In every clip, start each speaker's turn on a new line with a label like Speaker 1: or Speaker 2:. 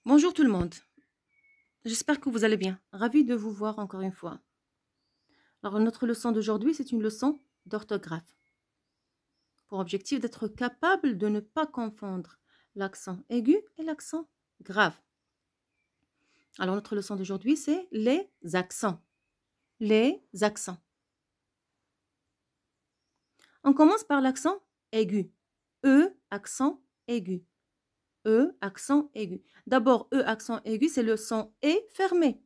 Speaker 1: Bonjour tout le monde, j'espère que vous allez bien. Ravie de vous voir encore une fois. Alors notre leçon d'aujourd'hui, c'est une leçon d'orthographe. Pour objectif d'être capable de ne pas confondre l'accent aigu et l'accent grave. Alors notre leçon d'aujourd'hui, c'est les accents. Les accents. On commence par l'accent aigu. E, accent aigu. E, accent aigu. D'abord, E, accent aigu, c'est le son E fermé.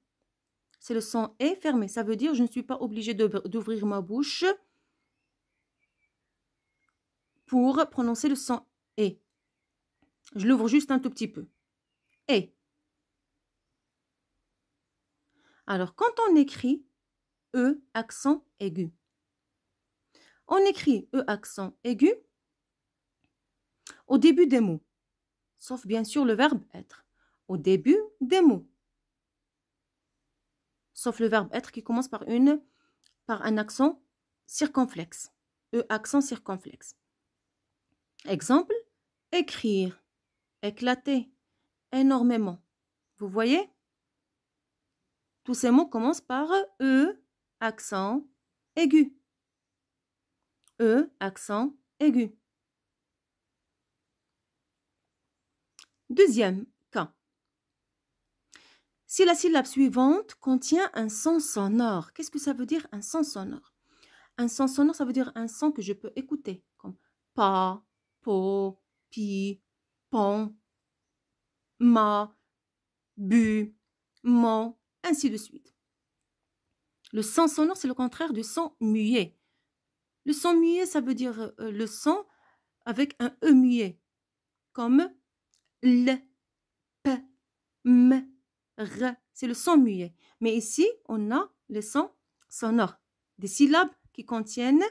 Speaker 1: C'est le son E fermé. Ça veut dire je ne suis pas obligée d'ouvrir ma bouche pour prononcer le son E. Je l'ouvre juste un tout petit peu. E. Alors, quand on écrit E, accent aigu, on écrit E, accent aigu au début des mots, sauf bien sûr le verbe être. Au début des mots. Sauf le verbe être qui commence par un accent circonflexe. E, accent circonflexe. Exemple, écrire, éclater, énormément. Vous voyez? Tous ces mots commencent par E, accent aigu. E, accent aigu. Deuxième cas. Si la syllabe suivante contient un son sonore, qu'est-ce que ça veut dire un son sonore? Un son sonore, ça veut dire un son que je peux écouter, comme pa, po, pi, pon, ma, bu, mon, ainsi de suite. Le son sonore, c'est le contraire du son muet. Le son muet, ça veut dire le son avec un E muet, comme L, P, M, R. C'est le son muet. Mais ici, on a les sons sonores. Des syllabes qui contiennent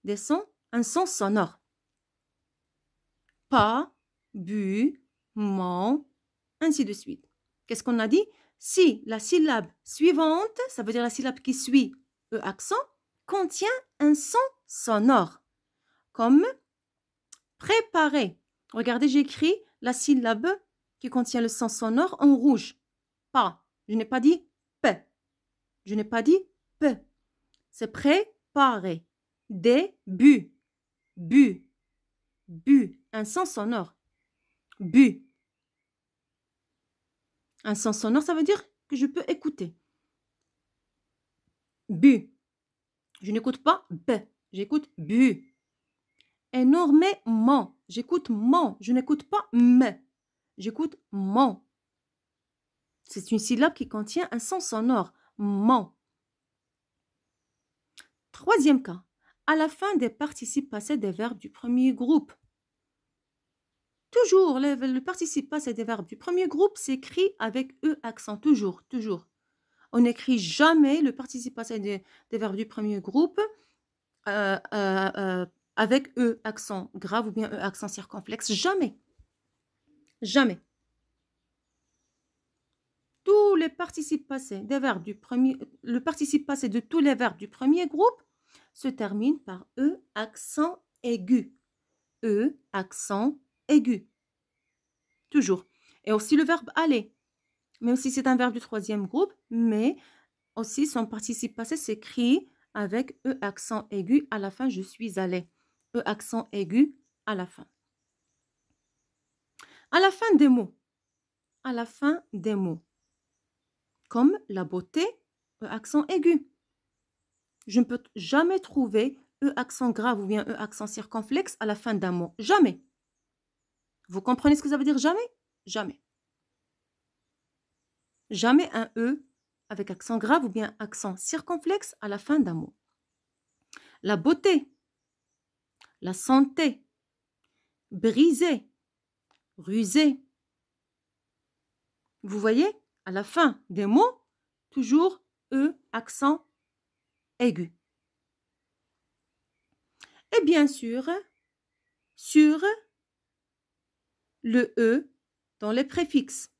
Speaker 1: un son sonore. Pas, bu, mon, ainsi de suite. Qu'est-ce qu'on a dit? Si la syllabe suivante, ça veut dire la syllabe qui suit E accent, contient un son sonore. Comme préparer. Regardez, j'écris la syllabe qui contient le son sonore en rouge. Pas. Je n'ai pas dit P. Je n'ai pas dit P. C'est préparer. Début. Bu. Bu. Un son sonore. Bu. Un son sonore, ça veut dire que je peux écouter. Bu. Je n'écoute pas B. J'écoute bu. Énormément. J'écoute mon. Je n'écoute pas me. J'écoute mon. C'est une syllabe qui contient un son sonore. Mon. Troisième cas. À la fin des participes passés des verbes du premier groupe. Toujours, le participe passé des verbes du premier groupe s'écrit avec E accent. Toujours, toujours. On n'écrit jamais le participe passé des verbes du premier groupe avec E accent grave ou bien E accent circonflexe. Jamais. Jamais. Tous les participes passés des verbes du premier, le participe passé de tous les verbes du premier groupe se termine par E accent aigu. E accent aigu. Toujours. Et aussi le verbe aller. Mais aussi c'est un verbe du troisième groupe, mais aussi son participe passé s'écrit avec E accent aigu à la fin, je suis allé. E accent aigu à la fin. À la fin des mots. À la fin des mots. Comme la beauté, E accent aigu. Je ne peux jamais trouver E accent grave ou bien E accent circonflexe à la fin d'un mot. Jamais. Vous comprenez ce que ça veut dire jamais? Jamais. Jamais un E avec accent grave ou bien accent circonflexe à la fin d'un mot. La beauté, la santé, briser, ruser. Vous voyez, à la fin des mots, toujours E accent aigu. Et bien sûr, sur le E dans les préfixes.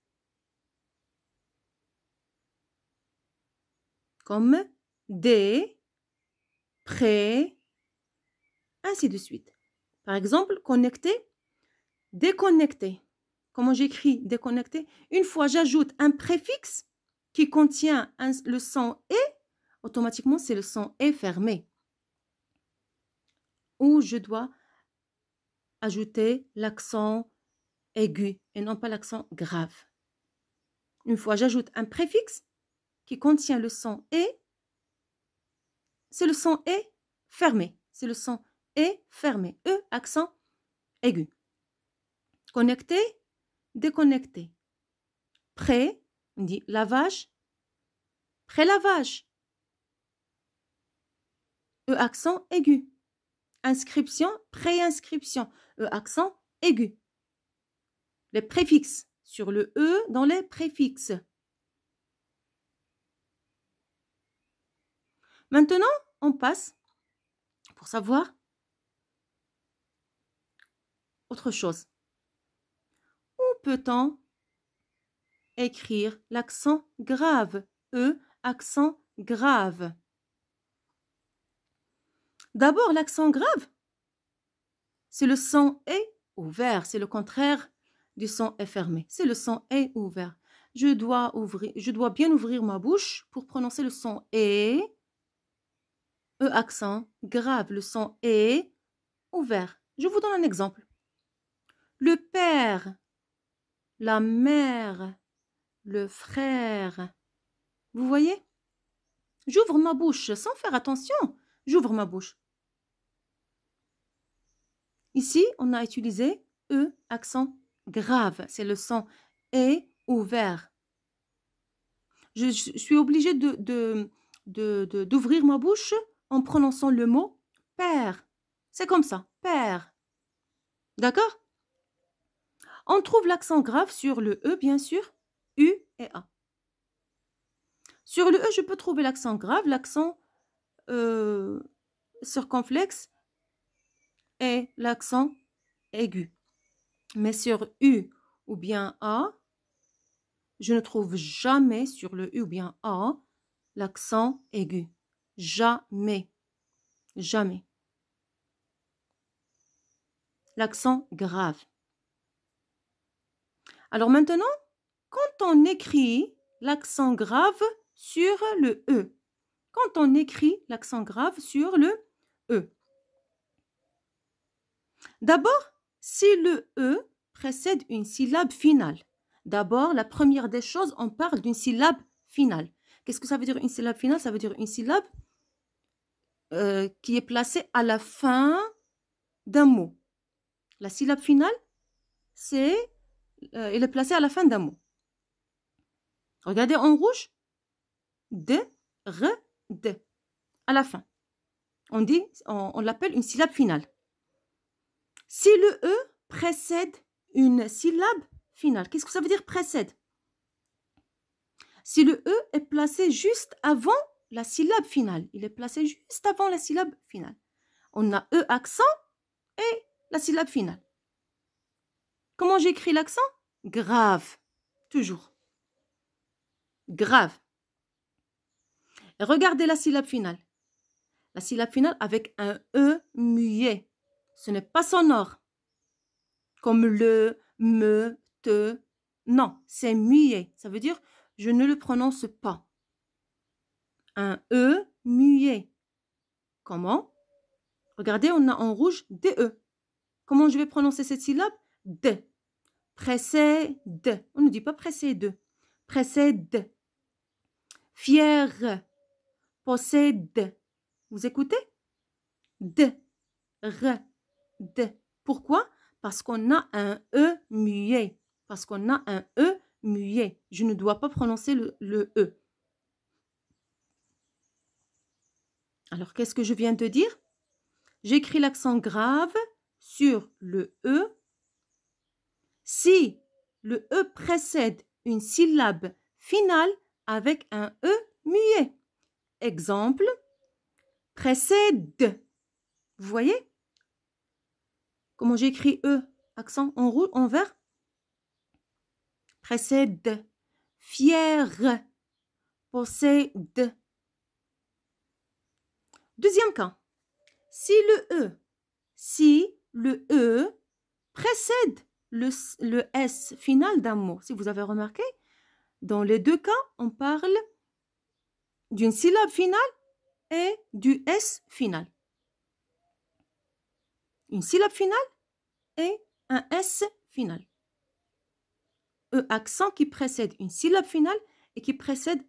Speaker 1: Comme des, près, ainsi de suite. Par exemple, connecter, déconnecter. comment j'écris déconnecté? Une fois j'ajoute un préfixe qui contient le son et, automatiquement c'est le son et fermé. Ou je dois ajouter l'accent aigu et non pas l'accent grave. Une fois j'ajoute un préfixe qui contient le son et, c'est le son et fermé. C'est le son et fermé. E, accent aigu. Connecté, déconnecté. Pré, on dit lavage, pré-lavage. E, accent aigu. Inscription, pré-inscription. E, accent aigu. Les préfixes. Sur le E dans les préfixes. Maintenant, on passe pour savoir autre chose. Où peut-on écrire l'accent grave? E, accent grave. D'abord, l'accent grave, c'est le son est ouvert. C'est le contraire du son est fermé. C'est le son est ouvert. Je dois bien ouvrir ma bouche pour prononcer le son est. E, accent grave. Le son est ouvert. Je vous donne un exemple. Le père, la mère, le frère. Vous voyez? J'ouvre ma bouche sans faire attention. J'ouvre ma bouche. Ici, on a utilisé E, accent grave. C'est le son est ouvert. Je suis obligée d'ouvrir ma bouche en prononçant le mot père. C'est comme ça, père. D'accord? On trouve l'accent grave sur le E, bien sûr, U et A. Sur le E, je peux trouver l'accent grave, l'accent circonflexe et l'accent aigu. Mais sur U ou bien A, je ne trouve jamais sur le U ou bien A l'accent aigu. Jamais. Jamais. L'accent grave. Alors maintenant, quand on écrit l'accent grave sur le E, quand on écrit l'accent grave sur le E, d'abord, si le E précède une syllabe finale, d'abord, la première des choses, on parle d'une syllabe finale. Qu'est-ce que ça veut dire une syllabe finale? Ça veut dire une syllabe qui est placée à la fin d'un mot. La syllabe finale, elle est placée à la fin d'un mot. Regardez en rouge. D, R, D. À la fin. On l'appelle une syllabe finale. Si le E précède une syllabe finale, qu'est-ce que ça veut dire précède? Si le E est placé juste avant la syllabe finale, il est placé juste avant la syllabe finale. On a E accent et la syllabe finale. Comment j'écris l'accent? Grave. Toujours. Grave. Et regardez la syllabe finale. La syllabe finale avec un E muet. Ce n'est pas sonore. Comme le, me, te. Non, c'est muet. Ça veut dire je ne le prononce pas. Un E muet. Comment? Regardez, on a en rouge DE. Comment je vais prononcer cette syllabe? D. Précède. On ne dit pas précède. Précède. Fier. Possède. Vous écoutez? D. R. D. Pourquoi? Parce qu'on a un E muet. Parce qu'on a un E muet. Je ne dois pas prononcer le E. Alors, qu'est-ce que je viens de dire? J'écris l'accent grave sur le E. Si le E précède une syllabe finale avec un E muet. Exemple, précède. Vous voyez? Comment j'écris E? Accent en rouge, en vert. Précède. Fier. Possède. Deuxième cas. Si le E précède le S final d'un mot. Si vous avez remarqué, dans les deux cas, on parle d'une syllabe finale et du S final. Une syllabe finale et un S final. E accent qui précède une syllabe finale et qui précède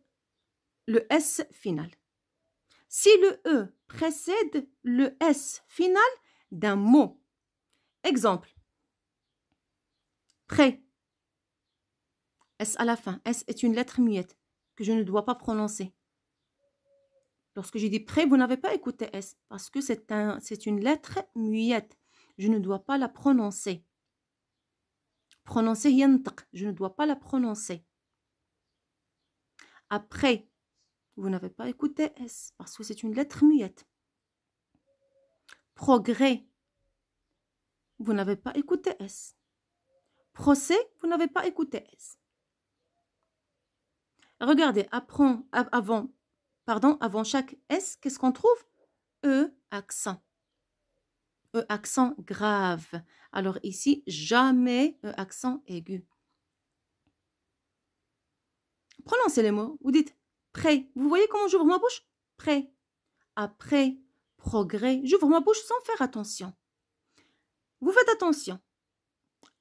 Speaker 1: le S final. Si le E précède le S final d'un mot, exemple, prêt, S à la fin, S est une lettre muette que je ne dois pas prononcer. Lorsque j'ai dit prêt, vous n'avez pas écouté S parce que c'est une lettre muette. Je ne dois pas la prononcer. Prononcer yantaq, je ne dois pas la prononcer. Après, vous n'avez pas écouté S parce que c'est une lettre muette. Progrès, vous n'avez pas écouté S. Procès, vous n'avez pas écouté S. Regardez, avant chaque S, qu'est-ce qu'on trouve? E accent. E accent grave. Alors ici, jamais E accent aigu. Prononcez les mots. Vous dites prêt. Vous voyez comment j'ouvre ma bouche? Prêt. Après, progrès. J'ouvre ma bouche sans faire attention. Vous faites attention.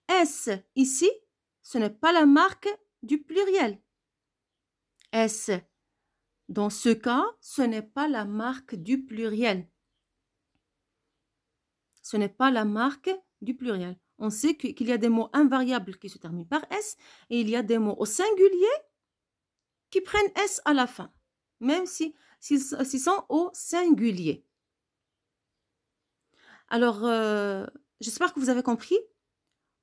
Speaker 1: S ici, ce n'est pas la marque du pluriel. S, dans ce cas, ce n'est pas la marque du pluriel. Ce n'est pas la marque du pluriel. On sait qu'il y a des mots invariables qui se terminent par S et il y a des mots au singulier qui prennent S à la fin, même s'ils sont au singulier. Alors, j'espère que vous avez compris.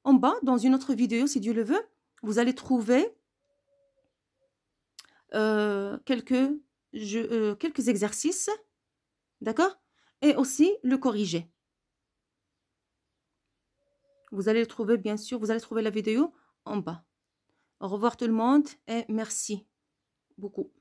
Speaker 1: En bas, dans une autre vidéo, si Dieu le veut, vous allez trouver quelques exercices, d'accord? Et aussi le corriger. Vous allez le trouver, bien sûr, vous allez trouver la vidéo en bas. Au revoir tout le monde et merci beaucoup.